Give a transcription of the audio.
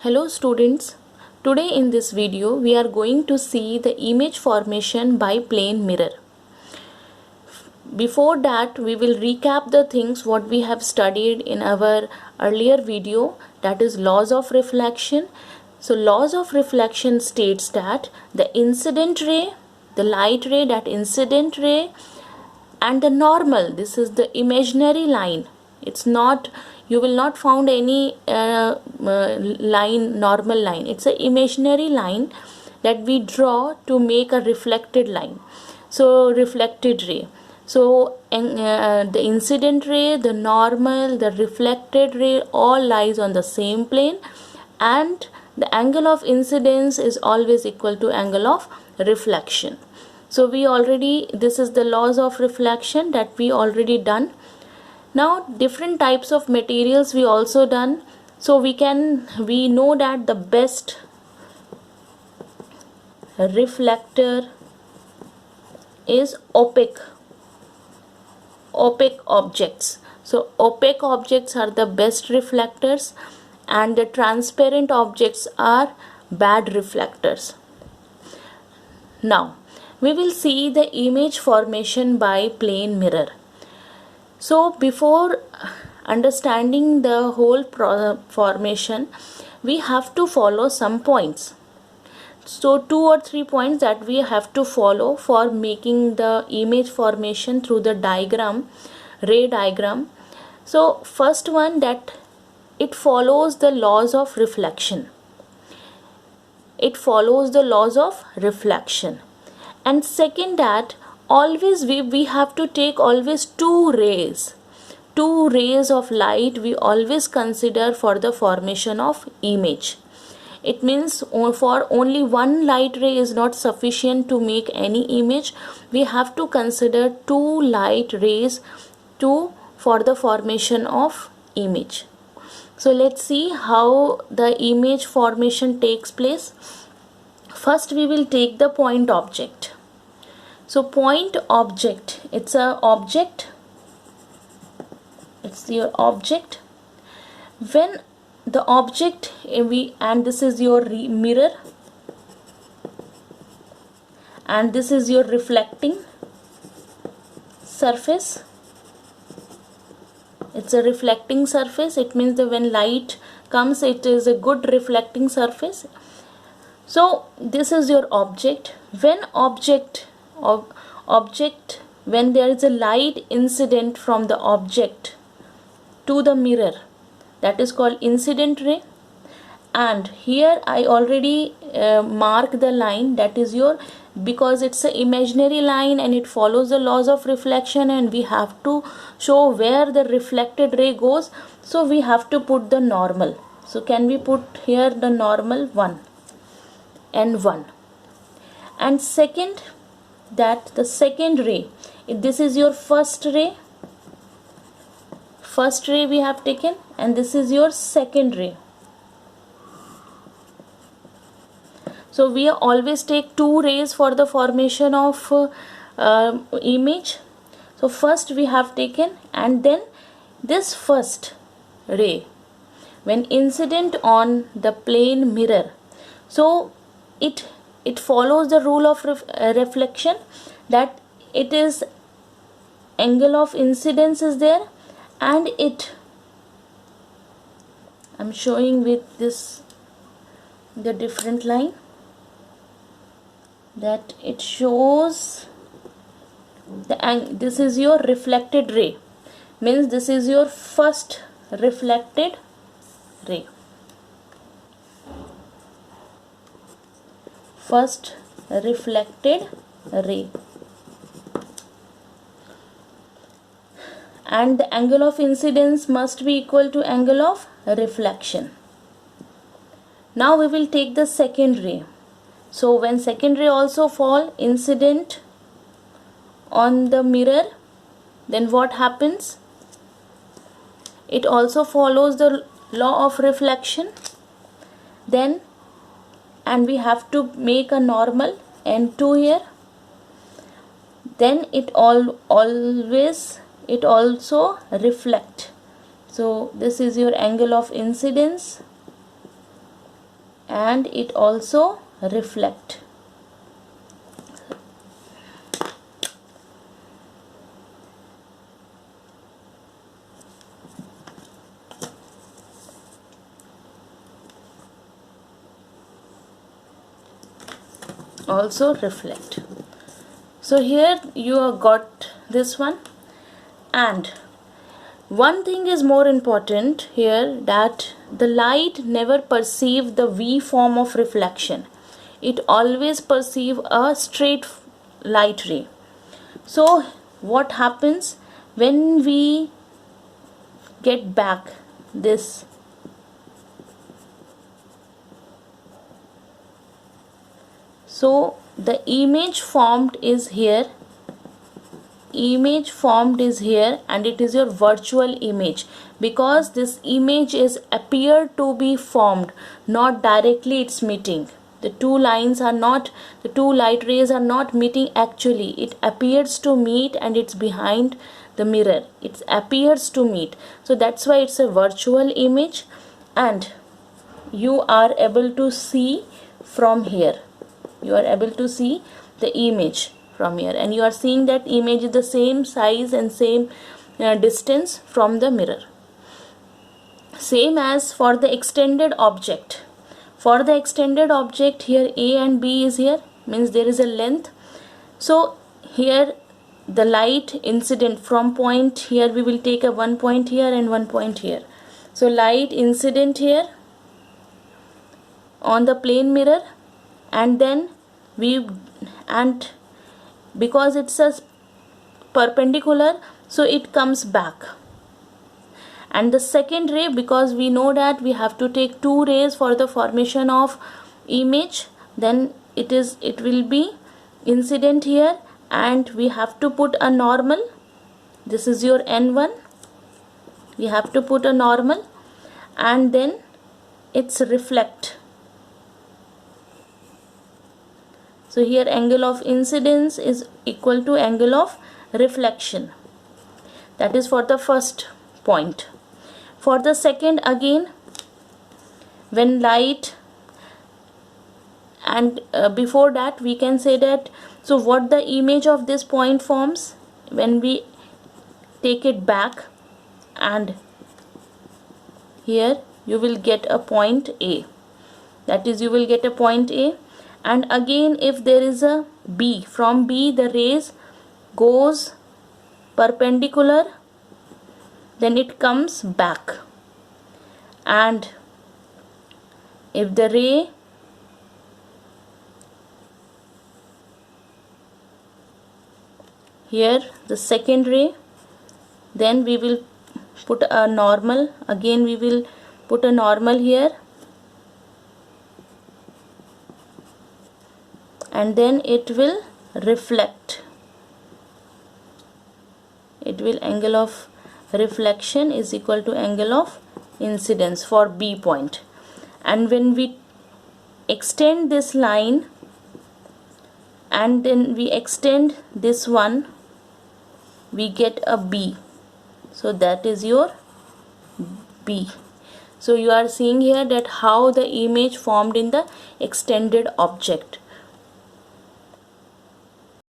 Hello students, today in this video we are going to see the image formation by plane mirror. Before that we will recap the things what we have studied in our earlier video, that is laws of reflection. So laws of reflection states that the incident ray, the light ray, that incident ray and the normal, this is the imaginary line. It's not, you will not found any line, normal line. It's an imaginary line that we draw to make a reflected line. So reflected ray. So the incident ray, the normal, the reflected ray all lies on the same plane, and the angle of incidence is always equal to angle of reflection. So we already, this is the laws of reflection that we already done. Now different types of materials we also done. So we know that the best reflector is opaque objects. So opaque objects are the best reflectors and the transparent objects are bad reflectors. Now we will see the image formation by plane mirror. So before understanding the whole formation, we have to follow some points. So 2 or 3 points that we have to follow for making the image formation through the diagram, ray diagram. So first one, that it follows the laws of reflection. It follows the laws of reflection. And second, that always we have to take always two rays of light we always consider for the formation of image. It means for only one light ray is not sufficient to make any image. We have to consider two light rays for the formation of image. So let's see how the image formation takes place. First we will take the point object. So point object, it's a object, it's your object. When the object and this is your mirror and this is your reflecting surface. It's a reflecting surface. It means that when light comes, it is a good reflecting surface. So this is your object. When when there is a light incident from the object to the mirror, that is called incident ray. And here I already mark the line, that is your, because it's an imaginary line and it follows the laws of reflection and we have to show where the reflected ray goes. So we have to put the normal. So can we put here the normal 1 and 1. And second, that the second ray, this is your first ray we have taken, and this is your second ray. So we always take two rays for the formation of image. So first we have taken, and then this first ray when incident on the plane mirror, so it follows the rule of reflection, that it is angle of incidence is there, and I'm showing with this the different line, that it shows this is your reflected ray, means this is your first reflected ray. First reflected ray, and the angle of incidence must be equal to angle of reflection. Now we will take the second ray. So when second ray also fall incident on the mirror, then what happens? It also follows the law of reflection. Then and we have to make a normal N2 here. Then it also reflect. So this is your angle of incidence and it also reflect. Also reflect. So here you have got this one, and one thing is more important here, that the light never perceive the V form of reflection. It always perceive a straight light ray. So what happens when we get back this? So the image formed is here, and it is your virtual image, because this image is appear to be formed, not directly it's meeting. The two lines are not, the two light rays are not meeting actually. It appears to meet, and it's behind the mirror. It appears to meet. So that's why it's a virtual image, and you are able to see from here. You are able to see the image from here, and you are seeing that image is the same size and same distance from the mirror. Same as for the extended object. For the extended object, here A and B is here, means there is a length. So here the light incident from point here, we will take a 1 point here and 1 point here. So light incident here on the plane mirror, and then because it's a perpendicular, so it comes back. And the second ray, because we know that we have to take two rays for the formation of image, then it will be incident here, and we have to put a normal. This is your N1. We have to put a normal, and then it's reflect. So here angle of incidence is equal to angle of reflection. That is for the first point. For the second, again, when light, and before that we can say that, so what the image of this point forms when we take it back, and here you will get a point A. That is, you will get a point A. And again, if there is a B, from B the rays goes perpendicular, then it comes back. And if the ray here, the second ray, then we will put a normal. Again we will put a normal here, and then it will reflect. It will, angle of reflection is equal to angle of incidence for B point. And when we extend this line, and then we extend this one, we get a B. So that is your B. So you are seeing here that how the image formed in the extended object.